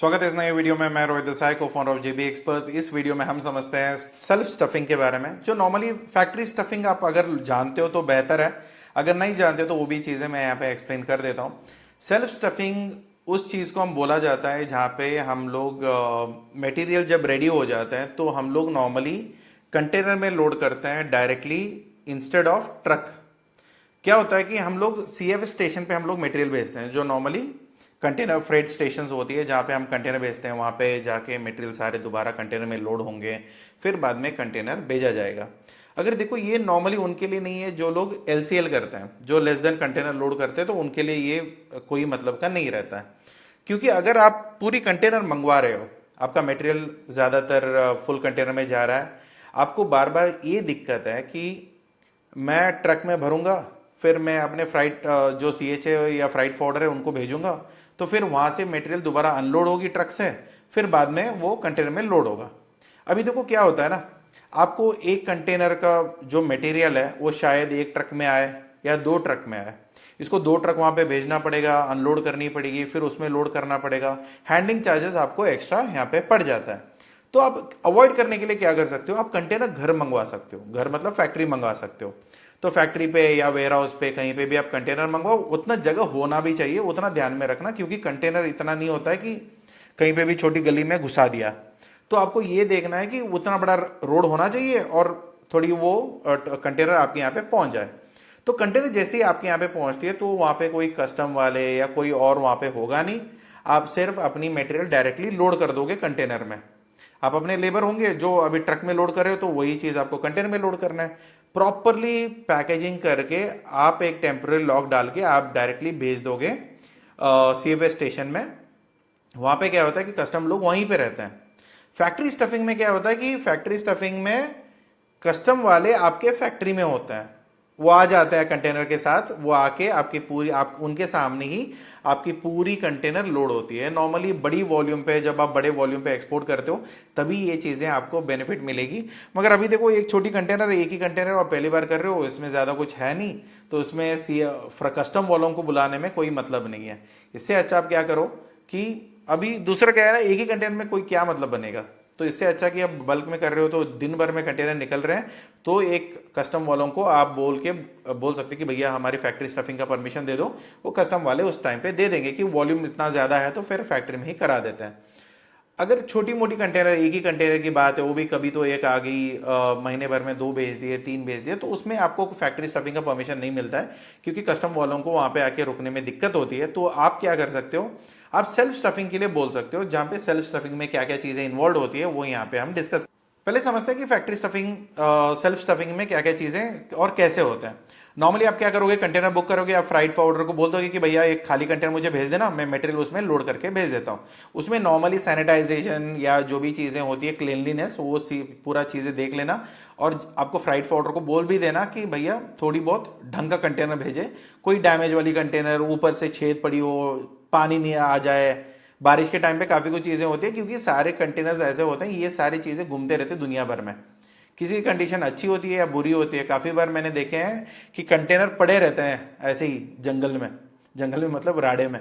स्वागत है इस नए वीडियो में। मैं रोहित देसाई, को फाउंडर ऑफ जेबी एक्सपर्ट्स। इस वीडियो में हम समझते हैं सेल्फ स्टफिंग के बारे में। जो नॉर्मली फैक्ट्री स्टफिंग आप अगर जानते हो तो बेहतर है, अगर नहीं जानते तो वो भी चीज़ें मैं यहाँ पे एक्सप्लेन कर देता हूँ। सेल्फ स्टफिंग उस चीज़ को हम बोला जाता है जहाँ पे हम लोग मटेरियल जब रेडी हो जाते हैं तो हम लोग नॉर्मली कंटेनर में लोड करते हैं डायरेक्टली इंस्टेड ऑफ ट्रक। क्या होता है कि हम लोग सीएफ स्टेशन पे हम लोग मटेरियल भेजते हैं, जो नॉर्मली कंटेनर फ्रेट स्टेशन होती है जहाँ पे हम कंटेनर भेजते हैं। वहाँ पे जाके मटेरियल सारे दोबारा कंटेनर में लोड होंगे, फिर बाद में कंटेनर भेजा जाएगा। अगर देखो, ये नॉर्मली उनके लिए नहीं है जो लोग एलसीएल करते हैं, जो लेस देन कंटेनर लोड करते हैं, तो उनके लिए ये कोई मतलब का नहीं रहता है। क्योंकि अगर आप पूरी कंटेनर मंगवा रहे हो, आपका मटेरियल ज़्यादातर फुल कंटेनर में जा रहा है, आपको बार बार ये दिक्कत है कि मैं ट्रक में भरूंगा, फिर मैं अपने फ्राइट जो सीएच है या फ्राइट फॉर्डर है उनको भेजूंगा, तो फिर वहां से मटेरियल दोबारा अनलोड होगी ट्रक से, फिर बाद में वो कंटेनर में लोड होगा। अभी देखो क्या होता है ना, आपको एक कंटेनर का जो मटेरियल है वो शायद एक ट्रक में आए या दो ट्रक में आए। इसको दो ट्रक वहां पे भेजना पड़ेगा, अनलोड करनी पड़ेगी, फिर उसमें लोड करना पड़ेगा। हैंडलिंग चार्जेस आपको एक्स्ट्रा यहाँ पे पड़ जाता है। तो आप अवॉइड करने के लिए क्या कर सकते हो, आप कंटेनर घर मंगवा सकते हो। घर मतलब फैक्ट्री मंगवा सकते हो। तो फैक्ट्री पे या वेयर हाउस पे कहीं पे भी आप कंटेनर मंगवाओ, उतना जगह होना भी चाहिए, उतना ध्यान में रखना, क्योंकि कंटेनर इतना नहीं होता है कि कहीं पे भी छोटी गली में घुसा दिया। तो आपको ये देखना है कि उतना बड़ा रोड होना चाहिए और थोड़ी वो कंटेनर आपके यहाँ पे पहुंच जाए। तो कंटेनर जैसे ही आपके यहाँ पे पहुंचती है तो वहां पे कोई कस्टम वाले या कोई और वहां पे होगा नहीं। आप सिर्फ अपनी मटेरियल डायरेक्टली लोड कर दोगे कंटेनर में। आप अपने लेबर होंगे जो अभी ट्रक में लोड कर रहे हो, तो वही चीज आपको कंटेनर में लोड करना है। प्रॉपरली पैकेजिंग करके आप एक टेम्पररी लॉक डाल के आप डायरेक्टली भेज दोगे सीएफएस स्टेशन में। वहां पे क्या होता है कि कस्टम लोग वहीं पे रहते हैं। फैक्ट्री स्टफिंग में क्या होता है कि फैक्ट्री स्टफिंग में कस्टम वाले आपके फैक्ट्री में होते हैं। वो आ जाते हैं कंटेनर के साथ, वो आके आपकी पूरी आप उनके सामने ही आपकी पूरी कंटेनर लोड होती है। नॉर्मली बड़ी वॉल्यूम पे, जब आप बड़े वॉल्यूम पे एक्सपोर्ट करते हो तभी ये चीज़ें आपको बेनिफिट मिलेगी। मगर अभी देखो, एक छोटी कंटेनर, एक ही कंटेनर आप पहली बार कर रहे हो, इसमें ज़्यादा कुछ है नहीं, तो इसमें कस्टम वालों को बुलाने में कोई मतलब नहीं है। इससे अच्छा आप क्या करो कि अभी दूसरा क्या है ना, एक ही कंटेनर में कोई क्या मतलब बनेगा। तो इससे अच्छा कि आप बल्क में कर रहे हो तो दिन भर में कंटेनर निकल रहे हैं, तो एक कस्टम वालों को आप बोल सकते कि भैया हमारी फैक्ट्री स्टफिंग का परमिशन दे दो। वो कस्टम वाले उस टाइम पे दे देंगे कि वॉल्यूम इतना ज़्यादा है, तो फिर फैक्ट्री में ही करा देते हैं। अगर छोटी मोटी कंटेनर, एक ही कंटेनर की बात है, वो भी कभी तो एक आ गई, महीने भर में दो भेज दिए, तीन भेज दिए, तो उसमें आपको फैक्ट्री स्टफिंग का परमिशन नहीं मिलता है, क्योंकि कस्टम वालों को वहां पे आके रुकने में दिक्कत होती है। तो आप क्या कर सकते हो, आप सेल्फ स्टफिंग के लिए बोल सकते हो। जहां पे सेल्फ स्टफिंग में क्या क्या चीजें इन्वॉल्व होती है वो यहाँ पे हम डिस्कस। पहले समझते हैं कि फैक्ट्री स्टफिंग, सेल्फ स्टफिंग में क्या क्या चीजें और कैसे होते हैं। नॉर्मली आप क्या करोगे, कंटेनर बुक करोगे, आप फ्राइट फॉरवर्डर को बोल दोगे कि भैया एक खाली कंटेनर मुझे भेज देना, मैं मटेरियल उसमें लोड करके भेज देता हूँ। उसमें नॉर्मली सैनिटाइजेशन या जो भी चीज़ें होती है, क्लीनलीनेस, वो पूरा चीज़ें देख लेना। और आपको फ्राइट फॉरवर्डर को बोल भी देना कि भैया थोड़ी बहुत ढंग का कंटेनर भेजे, कोई डैमेज वाली कंटेनर, ऊपर से छेद पड़ी हो, पानी नहीं आ जाए। बारिश के टाइम पे काफ़ी कुछ चीज़ें होती है, क्योंकि सारे कंटेनर्स ऐसे होते हैं, ये सारी चीज़ें घूमते रहते हैं दुनिया भर में। किसी की कंडीशन अच्छी होती है या बुरी होती है। काफ़ी बार मैंने देखे हैं कि कंटेनर पड़े रहते हैं ऐसे ही जंगल में, जंगल में मतलब राड़े में।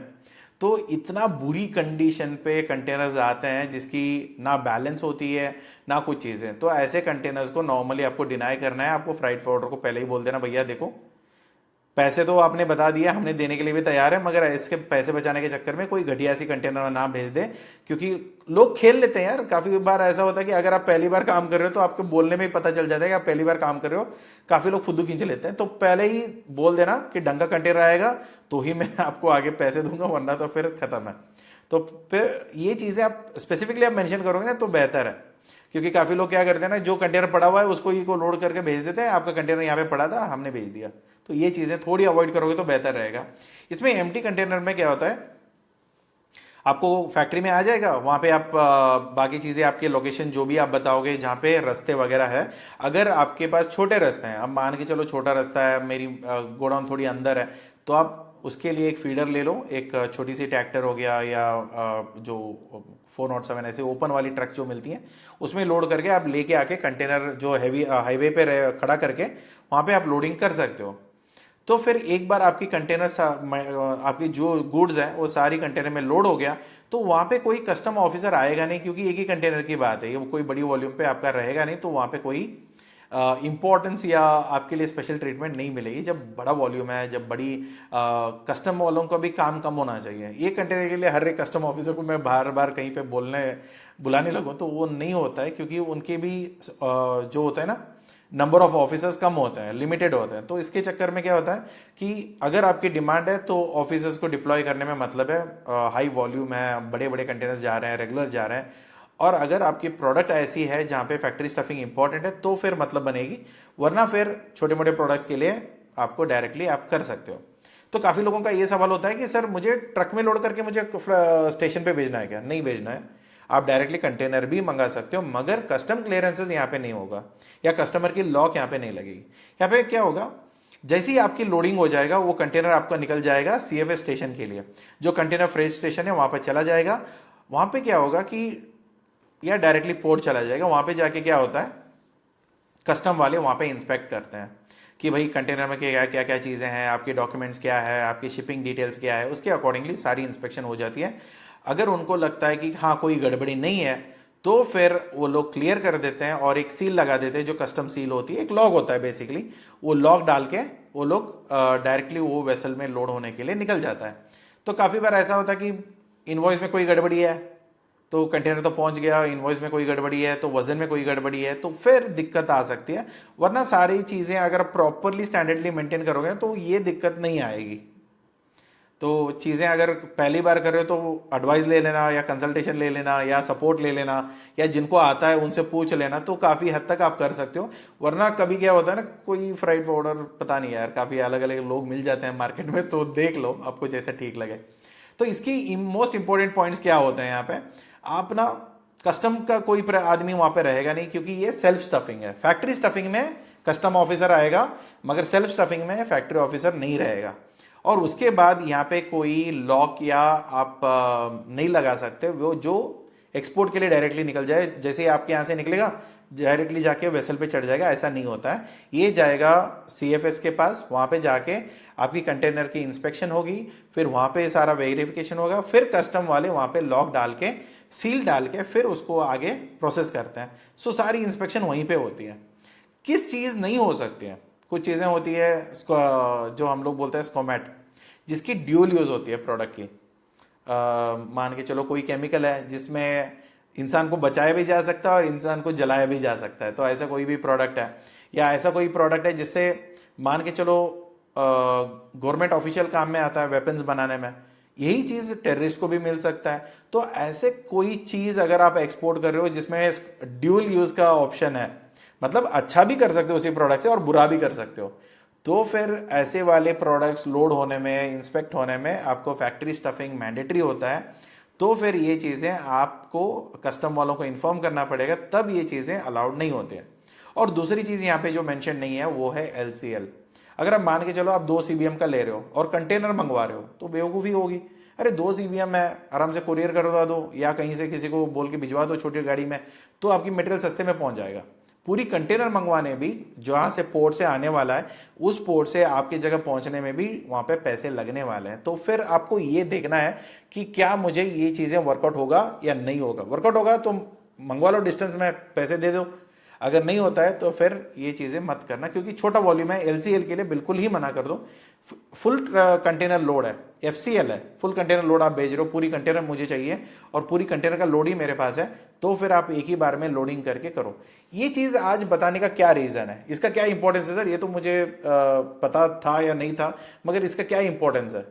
तो इतना बुरी कंडीशन पे कंटेनर्स आते हैं जिसकी ना बैलेंस होती है ना कुछ चीज़ें। तो ऐसे कंटेनर्स को नॉर्मली आपको डिनाई करना है। आपको फ्राइट फॉरवर्डर को पहले ही बोल देना, भैया देखो पैसे तो आपने बता दिया, हमने देने के लिए भी तैयार है, मगर इसके पैसे बचाने के चक्कर में कोई घटिया सी कंटेनर ना भेज दे। क्योंकि लोग खेल लेते हैं यार। काफी बार ऐसा होता है कि अगर आप पहली बार काम कर रहे हो तो आपके बोलने में ही पता चल जाता है कि आप पहली बार काम कर रहे हो। काफी लोग फुद्दू खींच लेते हैं। तो पहले ही बोल देना कि ढंग का कंटेनर आएगा तो ही मैं आपको आगे पैसे दूंगा, वरना तो फिर खत्म है। तो फिर ये चीजें आप स्पेसिफिकली आप मेंशन करोगे ना तो बेहतर है। क्योंकि काफी लोग क्या करते हैं ना, जो कंटेनर पड़ा हुआ है उसको ही को लोड करके भेज देते हैं, आपका कंटेनर यहाँ पे पड़ा था हमने भेज दिया। तो ये चीजें थोड़ी अवॉइड करोगे तो बेहतर रहेगा। इसमें एम्प्टी कंटेनर में क्या होता है, आपको फैक्ट्री में आ जाएगा, वहां पे आप बाकी चीजें आपके लोकेशन जो भी आप बताओगे, जहां पे रास्ते वगैरह है। अगर आपके पास छोटे रास्ते हैं, अब मान के चलो छोटा रास्ता है, मेरी गोडाउन थोड़ी अंदर है, तो आप उसके लिए एक फीडर ले लो, एक छोटी सी ट्रैक्टर हो गया या जो 407 ऐसे ओपन वाली ट्रक जो मिलती हैं, उसमें लोड करके आप लेके आके कंटेनर जो हैवी हाईवे पे खड़ा करके वहां पे आप लोडिंग कर सकते हो। तो फिर एक बार आपकी कंटेनर आपकी जो गुड्स हैं वो सारी कंटेनर में लोड हो गया, तो वहाँ पे कोई कस्टम ऑफिसर आएगा नहीं, क्योंकि एक ही कंटेनर की बात है, ये कोई बड़ी वॉल्यूम पे आपका रहेगा नहीं, तो वहाँ पे कोई इंपॉर्टेंस या आपके लिए स्पेशल ट्रीटमेंट नहीं मिलेगी। जब बड़ा वॉल्यूम है, जब बड़ी कस्टम वालों का भी काम कम होना चाहिए। एक कंटेनर के लिए हर एक कस्टम ऑफिसर को मैं बार बार कहीं पे बुलाने लगूँ तो वो नहीं होता है, क्योंकि उनके भी जो होता है ना, नंबर ऑफ ऑफिसर्स कम होते हैं, लिमिटेड होते हैं। तो इसके चक्कर में क्या होता है कि अगर आपकी डिमांड है तो ऑफिसर्स को डिप्लॉय करने में मतलब है, हाई वॉल्यूम है, बड़े बड़े कंटेनर्स जा रहे हैं, रेगुलर जा रहे हैं, और अगर आपकी प्रोडक्ट ऐसी है जहाँ पे फैक्ट्री स्टफिंग इंपॉर्टेंट है तो फिर मतलब बनेगी, वरना फिर छोटे मोटे प्रोडक्ट्स के लिए आपको डायरेक्टली आप कर सकते हो। तो काफ़ी लोगों का ये सवाल होता है कि सर मुझे ट्रक में लोड करके मुझे स्टेशन पे भेजना है क्या? नहीं भेजना है, आप डायरेक्टली कंटेनर भी मंगा सकते हो, मगर कस्टम क्लियरेंसेज यहाँ पे नहीं होगा, या कस्टमर की लॉक यहाँ पे नहीं लगेगी। यहाँ पे क्या होगा, जैसे ही आपकी लोडिंग हो जाएगा वो कंटेनर आपका निकल जाएगा सीएफएस स्टेशन के लिए, जो कंटेनर फ्रेट स्टेशन है वहाँ पर चला जाएगा। वहाँ पे क्या होगा कि या डायरेक्टली पोर्ट चला जाएगा, वहाँ पे जाके क्या होता है, कस्टम वाले वहाँ पे इंस्पेक्ट करते हैं कि भाई कंटेनर में क्या क्या क्या चीज़ें हैं, आपके डॉक्यूमेंट्स क्या है, आपकी शिपिंग डिटेल्स क्या है, उसके अकॉर्डिंगली सारी इंस्पेक्शन हो जाती है। अगर उनको लगता है कि हाँ कोई गड़बड़ी नहीं है तो फिर वो लोग क्लियर कर देते हैं और एक सील लगा देते हैं, जो कस्टम सील होती है, एक लॉग होता है बेसिकली, वो लॉग डाल के वो लोग डायरेक्टली वो वेसल में लोड होने के लिए निकल जाता है। तो काफ़ी बार ऐसा होता है कि इनवॉइस में कोई गड़बड़ी है तो कंटेनर तो पहुंच गया, इनवॉइस में कोई गड़बड़ी है तो वजन में कोई गड़बड़ी है, तो फिर दिक्कत आ सकती है। वरना सारी चीज़ें अगर प्रॉपरली स्टैंडर्डली मेंटेन करोगे तो ये दिक्कत नहीं आएगी। तो चीज़ें अगर पहली बार कर रहे हो तो एडवाइस ले लेना, या कंसल्टेशन ले लेना, या सपोर्ट ले लेना, या जिनको आता है उनसे पूछ लेना, तो काफ़ी हद तक आप कर सकते हो। वरना कभी क्या होता है ना, कोई फ्राइट फॉरवर्डर पता नहीं यार, काफ़ी अलग अलग लोग मिल जाते हैं मार्केट में, तो देख लो आपको जैसे ठीक लगे। तो इसकी मोस्ट इंपॉर्टेंट पॉइंट्स क्या होते हैं यहाँ पे, आप ना कस्टम का कोई आदमी वहां पे रहेगा नहीं, क्योंकि ये सेल्फ स्टफिंग है। फैक्ट्री स्टफिंग में कस्टम ऑफिसर आएगा, मगर सेल्फ स्टफिंग में फैक्ट्री ऑफिसर नहीं रहेगा। और उसके बाद यहाँ पे कोई लॉक या आप नहीं लगा सकते, वो जो एक्सपोर्ट के लिए डायरेक्टली निकल जाए, जैसे ही आपके यहाँ से निकलेगा डायरेक्टली जाके वेसल पे चढ़ जाएगा, ऐसा नहीं होता है। ये जाएगा सीएफएस के पास, वहां पे जाके आपकी कंटेनर की इंस्पेक्शन होगी, फिर वहां पे सारा वेरिफिकेशन होगा, फिर कस्टम वाले वहां पे लॉक डाल के सील डाल के फिर उसको आगे प्रोसेस करते हैं। सो सारी इंस्पेक्शन वहीं पे होती है। किस चीज़ नहीं हो सकती है, कुछ चीज़ें होती है जो हम लोग बोलते हैं स्कोमेट, जिसकी ड्यूल यूज़ होती है प्रोडक्ट की। मान के चलो कोई केमिकल है जिसमें इंसान को बचाया भी जा सकता है और इंसान को जलाया भी जा सकता है, तो ऐसा कोई भी प्रोडक्ट है, या ऐसा कोई प्रोडक्ट है जिससे मान के चलो गवर्नमेंट ऑफिशियल काम में आता है वेपन्स बनाने में, यही चीज टेररिस्ट को भी मिल सकता है। तो ऐसे कोई चीज अगर आप एक्सपोर्ट कर रहे हो जिसमें ड्यूल यूज का ऑप्शन है, मतलब अच्छा भी कर सकते हो उसी प्रोडक्ट से और बुरा भी कर सकते हो, तो फिर ऐसे वाले प्रोडक्ट्स लोड होने में, इंस्पेक्ट होने में आपको फैक्ट्री स्टफिंग मैंडेटरी होता है। तो फिर ये चीज़ें आपको कस्टम वालों को इन्फॉर्म करना पड़ेगा, तब ये चीज़ें अलाउड नहीं होती हैं। और दूसरी चीज़ यहाँ पे जो मेंशन नहीं है वो है एलसीएल। अगर आप मान के चलो आप 2 सीबीएम का ले रहे हो और कंटेनर मंगवा रहे हो तो बेवकूफ़ी होगी। अरे 2 सीबीएम है, आराम से कुरियर करवा दो या कहीं से किसी को बोल के भिजवा दो छोटी गाड़ी में, तो आपकी मटेरियल सस्ते में पहुंच जाएगा। पूरी कंटेनर मंगवाने भी, जहाँ से पोर्ट से आने वाला है उस पोर्ट से आपकी जगह पहुंचने में भी वहाँ पे पैसे लगने वाले हैं। तो फिर आपको ये देखना है कि क्या मुझे ये चीज़ें वर्कआउट होगा या नहीं होगा। वर्कआउट होगा तो मंगवा लो, डिस्टेंस में पैसे दे दो, अगर नहीं होता है तो फिर ये चीज़ें मत करना, क्योंकि छोटा वॉल्यूम है। एलसीएल के लिए बिल्कुल ही मना कर दो। फुल कंटेनर लोड है, एफसीएल है, फुल कंटेनर लोड आप भेज रहे हो, पूरी कंटेनर मुझे चाहिए और पूरी कंटेनर का लोड ही मेरे पास है, तो फिर आप एक ही बार में लोडिंग करके करो। ये चीज़ आज बताने का क्या रीज़न है, इसका क्या इंपॉर्टेंस है सर, ये तो मुझे पता था या नहीं था, मगर इसका क्या इंपॉर्टेंस है।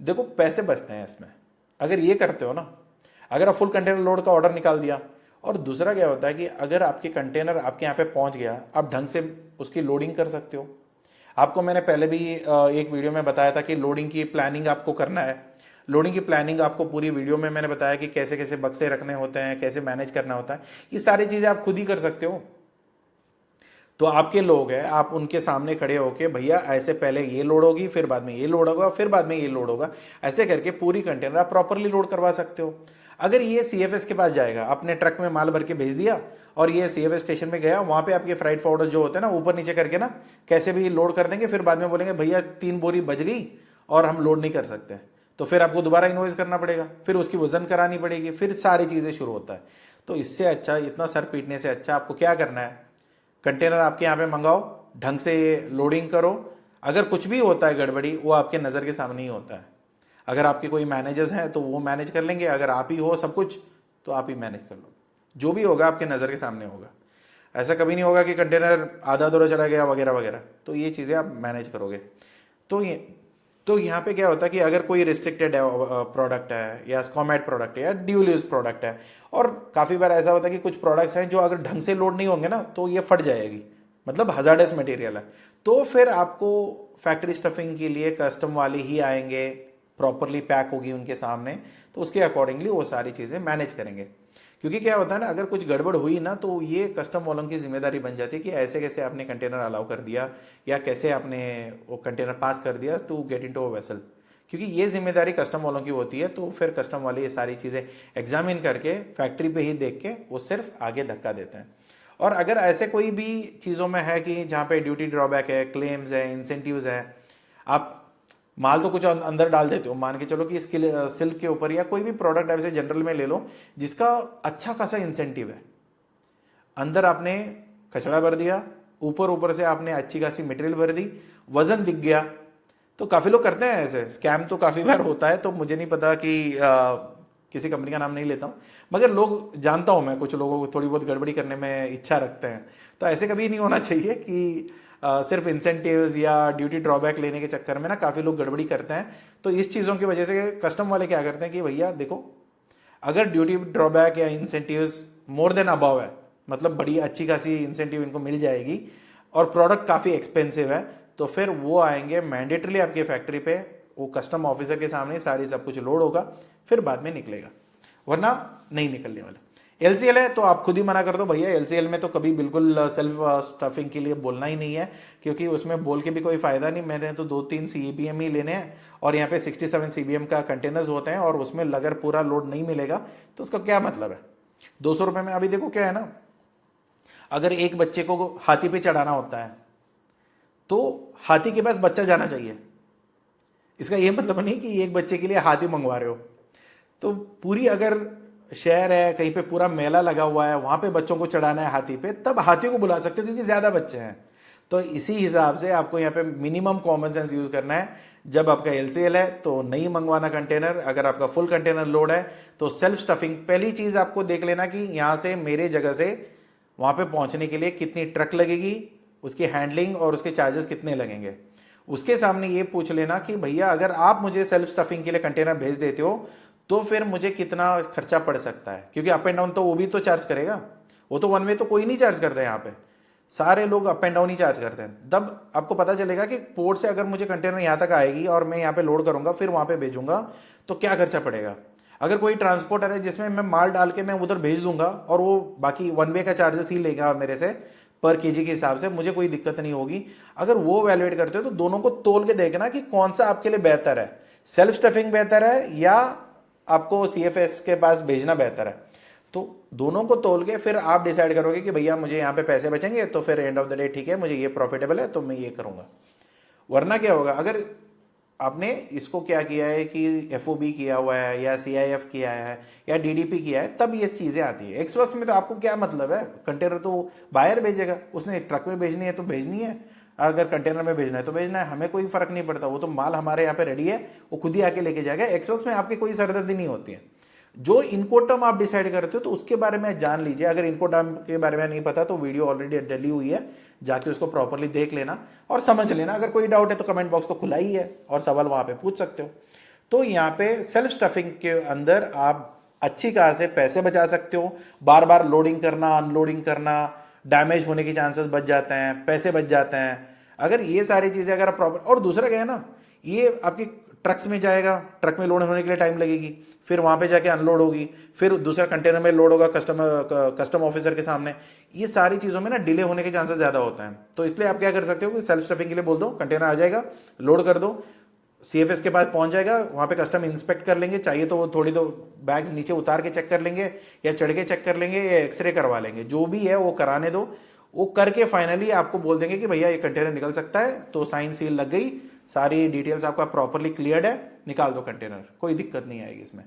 देखो पैसे बचते हैं इसमें अगर ये करते हो ना। अगर आप फुल कंटेनर लोड का ऑर्डर निकाल दिया, और दूसरा क्या होता है कि अगर आपके कंटेनर आपके यहाँ पे पहुँच गया, आप ढंग से उसकी लोडिंग कर सकते हो। आपको मैंने पहले भी एक वीडियो में बताया था कि लोडिंग की प्लानिंग आपको करना है। लोडिंग की प्लानिंग आपको पूरी वीडियो में मैंने बताया कि कैसे कैसे बक्से रखने होते हैं, कैसे मैनेज करना होता है। ये सारी चीज़ें आप खुद ही कर सकते हो। तो आपके लोग हैं, आप उनके सामने खड़े होके भैया ऐसे पहले ये लोड होगी, फिर बाद में ये लोड होगा, फिर बाद में ये लोड होगा, ऐसे करके पूरी कंटेनर आप प्रॉपरली लोड करवा सकते हो। अगर ये सीएफएस के पास जाएगा, अपने ट्रक में माल भर के भेज दिया और ये सीएफएस स्टेशन में गया, वहां पे आपके फ्राइट फॉरवर्डर जो होते हैं ना, ऊपर नीचे करके ना कैसे भी लोड कर देंगे, फिर बाद में बोलेंगे भैया 3 बोरी बच गई और हम लोड नहीं कर सकते। तो तो फिर आपको दोबारा इनवॉइस करना पड़ेगा, फिर उसकी वजन करानी पड़ेगी, फिर सारी चीज़ें शुरू होता है। तो इससे अच्छा, इतना सर पीटने से अच्छा आपको क्या करना है, कंटेनर आपके यहाँ पे मंगाओ, ढंग से लोडिंग करो। अगर कुछ भी होता है गड़बड़ी, वो आपके नज़र के सामने ही होता है। अगर आपके कोई मैनेजर्स हैं तो वो मैनेज कर लेंगे, अगर आप ही हो सब कुछ तो आप ही मैनेज कर लो। जो भी होगा आपके नज़र के सामने होगा। ऐसा कभी नहीं होगा कि कंटेनर आधा अधूरा चला गया वगैरह वगैरह, तो ये चीज़ें आप मैनेज करोगे। तो यहाँ पे क्या होता है कि अगर कोई रिस्ट्रिक्टेड प्रोडक्ट है या स्कॉमेट प्रोडक्ट है या ड्यूल यूज प्रोडक्ट है, और काफ़ी बार ऐसा होता है कि कुछ प्रोडक्ट्स हैं जो अगर ढंग से लोड नहीं होंगे ना तो ये फट जाएगी, मतलब हजार्डस मटेरियल है, तो फिर आपको फैक्ट्री स्टफिंग के लिए कस्टम वाले ही आएंगे, प्रॉपरली पैक होगी उनके सामने, तो उसके अकॉर्डिंगली वो सारी चीज़ें मैनेज करेंगे। क्योंकि क्या होता है ना, अगर कुछ गड़बड़ हुई ना तो ये कस्टम वालों की जिम्मेदारी बन जाती है कि ऐसे कैसे आपने कंटेनर अलाउ कर दिया या कैसे आपने वो कंटेनर पास कर दिया to get into a vessel, क्योंकि ये जिम्मेदारी कस्टम वालों की होती है। तो फिर कस्टम वाले ये सारी चीज़ें एग्जामिन करके फैक्ट्री पे ही देख के वो सिर्फ आगे धक्का देते हैं। और अगर ऐसे कोई भी चीज़ों में है कि जहाँ पे ड्यूटी ड्रॉबैक है, क्लेम्स है, इंसेंटिव्स है, आप माल तो कुछ अंदर डाल देते हो, मान के चलो कि सिल्क के ऊपर या कोई भी प्रोडक्ट ऐसे जनरल में ले लो जिसका अच्छा खासा इंसेंटिव है, अंदर आपने कचरा भर दिया, ऊपर ऊपर से आपने अच्छी खासी मटेरियल भर दी, वजन दिख गया, तो काफ़ी लोग करते हैं ऐसे स्कैम, तो काफ़ी बार होता है। तो मुझे नहीं पता कि किसी कंपनी का नाम नहीं लेता हूँ, मगर लोग जानता हूँ मैं, कुछ लोगों को थोड़ी बहुत गड़बड़ी करने में इच्छा रखते हैं। तो ऐसे कभी नहीं होना चाहिए कि सिर्फ इंसेंटिव्स या ड्यूटी ड्रॉबैक लेने के चक्कर में ना काफ़ी लोग गड़बड़ी करते हैं। तो इस चीज़ों की वजह से कस्टम वाले क्या करते हैं कि भैया देखो, अगर ड्यूटी ड्रॉबैक या इंसेंटिव्स मोर देन अबाव है, मतलब बड़ी अच्छी खासी इंसेंटिव इनको मिल जाएगी और प्रोडक्ट काफ़ी एक्सपेंसिव है, तो फिर वो आएंगे मैंडेटरली आपकी फैक्ट्री पे, वो कस्टम ऑफिसर के सामने सारी सब कुछ लोड होगा, फिर बाद में निकलेगा, वरना नहीं निकलने वाला। एलसीएल है तो आप खुद ही मना कर दो भैया, एलसीएल में तो कभी बिल्कुल सेल्फ स्टफिंग के लिए बोलना ही नहीं है, क्योंकि उसमें बोल के भी कोई फायदा नहीं। मैंने तो 2-3 सीबीएम ही लेने हैं और यहाँ पे 67 सीबीएम का कंटेनर्स होते हैं, और उसमें अगर पूरा लोड नहीं मिलेगा तो उसका क्या मतलब है। 200 रुपये में, अभी देखो क्या है ना, अगर एक बच्चे को हाथी पे चढ़ाना होता है तो हाथी के पास बच्चा जाना चाहिए, इसका ये मतलब नहीं कि एक बच्चे के लिए हाथी मंगवा रहे हो। तो पूरी अगर शहर है कहीं पे पूरा मेला लगा हुआ है, वहां पे बच्चों को चढ़ाना है हाथी पे, तब हाथी को बुला सकते हो क्योंकि ज्यादा बच्चे हैं। तो इसी हिसाब से आपको यहाँ पे मिनिमम कॉमन सेंस यूज करना है। जब आपका एलसीएल है तो नहीं मंगवाना कंटेनर, अगर आपका फुल कंटेनर लोड है तो सेल्फ स्टफिंग। पहली चीज आपको देख लेना कि यहाँ से मेरे जगह से वहां पे पहुंचने के लिए कितनी ट्रक लगेगी, उसकी हैंडलिंग और उसके चार्जेस कितने लगेंगे। उसके सामने ये पूछ लेना कि भैया अगर आप मुझे सेल्फ स्टफिंग के लिए कंटेनर भेज देते हो तो फिर मुझे कितना खर्चा पड़ सकता है, क्योंकि अप एंड डाउन तो वो भी तो चार्ज करेगा, वो तो वन वे तो कोई नहीं चार्ज करता यहाँ पे, सारे लोग up and down he charge करते हैं। तब आपको पता चलेगा कि पोर्ट से अगर मुझे कंटेनर यहाँ तक आएगी और मैं यहाँ पे लोड करूंगा फिर वहां पे भेजूंगा तो क्या खर्चा पड़ेगा। अगर कोई ट्रांसपोर्टर है जिसमें मैं माल डाल के मैं उधर भेज दूंगा और वो बाकी वन वे का चार्जेस ही लेगा मेरे से पर केजी के हिसाब से, मुझे कोई दिक्कत नहीं होगी। अगर वो वैल्यूएट करते हो तो दोनों को तोल के देखना कि कौन सा आपके लिए बेहतर है, सेल्फ स्टफिंग बेहतर है या आपको सीएफएस के पास भेजना बेहतर है। तो दोनों को तोल के फिर आप डिसाइड करोगे कि भैया मुझे यहाँ पे पैसे बचेंगे तो फिर एंड ऑफ द डे ठीक है, मुझे ये प्रॉफिटेबल है तो मैं ये करूंगा। वरना क्या होगा, अगर आपने इसको क्या किया है कि एफओबी किया हुआ है या सीआईएफ किया है या डीडीपी किया है, तब ये चीजें आती है। एक्सवर्क्स में तो आपको क्या मतलब है, कंटेनर तो बाहर भेजेगा, उसने ट्रक में भेजनी है तो भेजनी है, अगर कंटेनर में भेजना है तो भेजना है, हमें कोई फर्क नहीं पड़ता, वो तो माल हमारे यहाँ पे रेडी है, वो खुद ही आके लेके जाएगा। एक्सवर्क्स में आपकी कोई सरदर्दी नहीं होती है। जो इनकोटर्म आप डिसाइड करते हो तो उसके बारे में जान लीजिए। अगर इनकोटर्म के बारे में नहीं पता तो वीडियो ऑलरेडी डली हुई है, जाके उसको प्रॉपरली देख लेना और समझ लेना। अगर कोई डाउट है तो कमेंट बॉक्स तो खुला ही है और सवाल वहां पे पूछ सकते हो। तो यहाँ पे सेल्फ स्टफिंग के अंदर आप अच्छी खास से पैसे बचा सकते हो, बार बार लोडिंग करना अनलोडिंग करना, डैमेज होने के चांसेस बच जाते हैं, पैसे बच जाते हैं। अगर ये सारी चीजें अगर आप प्रॉपर, और दूसरा क्या है ना, ये आपकी ट्रक्स में जाएगा, ट्रक में लोड होने के लिए टाइम लगेगी, फिर वहां पे जाके अनलोड होगी, फिर दूसरा कंटेनर में लोड होगा कस्टम ऑफिसर के सामने। ये सारी चीजों में ना डिले होने के चांसेस ज्यादा होता है। तो इसलिए आप क्या कर सकते हो कि सेल्फ स्टफिंग के लिए बोल दो, कंटेनर आ जाएगा, लोड कर दो, सीएफएस के पास पहुंच जाएगा, वहां पे कस्टम इंस्पेक्ट कर लेंगे, चाहिए तो वो थोड़ी दो बैग्स नीचे उतार के चेक कर लेंगे या चढ़ के चेक कर लेंगे या एक्सरे करवा लेंगे, जो भी है वो कराने दो। वो करके फाइनली आपको बोल देंगे कि भैया ये कंटेनर निकल सकता है, तो साइन सील लग गई, सारी डिटेल्स आपका प्रॉपरली क्लियर्ड है, निकाल दो कंटेनर, कोई दिक्कत नहीं आएगी इसमें।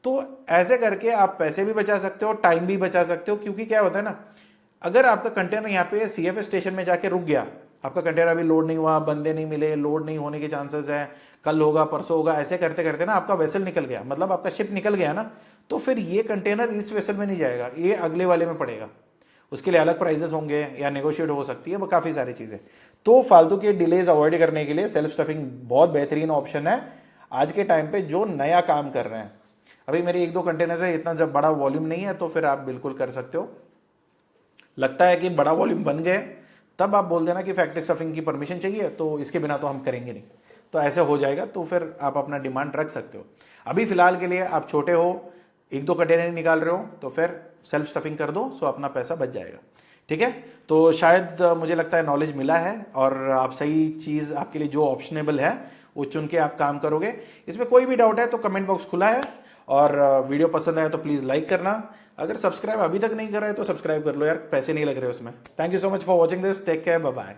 तो ऐसे करके आप पैसे भी बचा सकते हो, टाइम भी बचा सकते हो, क्योंकि क्या होता है ना, अगर आपका कंटेनर यहाँ पे सीएफएस स्टेशन में जाके रुक गया, आपका कंटेनर अभी लोड नहीं हुआ, बंदे नहीं मिले, लोड नहीं होने के चांसेस है, कल होगा परसों होगा, ऐसे करते करते ना आपका वेसल निकल गया, मतलब आपका शिप निकल गया ना, तो फिर ये कंटेनर इस वेसल में नहीं जाएगा, ये अगले वाले में पड़ेगा, उसके लिए अलग प्राइजेस होंगे या नेगोशिएट हो सकती है, वो काफ़ी सारी चीज़ें। तो फालतू के डिलेज अवॉइड करने के लिए सेल्फ स्टफिंग बहुत बेहतरीन ऑप्शन है आज के टाइम पे जो नया काम कर रहे हैं। अभी मेरे 1-2 कंटेनर्स है, इतना जब बड़ा वॉल्यूम नहीं है, तो फिर आप बिल्कुल कर सकते हो। लगता है कि बड़ा वॉल्यूम बन गए, तब आप बोल देना कि फैक्ट्री स्टफिंग की परमिशन चाहिए, तो इसके बिना तो हम करेंगे नहीं, तो ऐसे हो जाएगा, तो फिर आप अपना डिमांड रख सकते हो। अभी फिलहाल के लिए आप छोटे हो, 1-2 कंटेनर निकाल रहे हो, तो फिर सेल्फ स्टफिंग कर दो, सो अपना पैसा बच जाएगा। ठीक है, तो शायद मुझे लगता है नॉलेज मिला है, और आप सही चीज़ आपके लिए जो ऑप्शनेबल है वो चुन के आप काम करोगे। इसमें कोई भी डाउट है तो कमेंट बॉक्स खुला है, और वीडियो पसंद आया तो प्लीज़ लाइक करना। अगर सब्सक्राइब अभी तक नहीं करा है तो सब्सक्राइब कर लो यार, पैसे नहीं लग रहे उसमें। Thank you so much for watching this, take care, bye bye.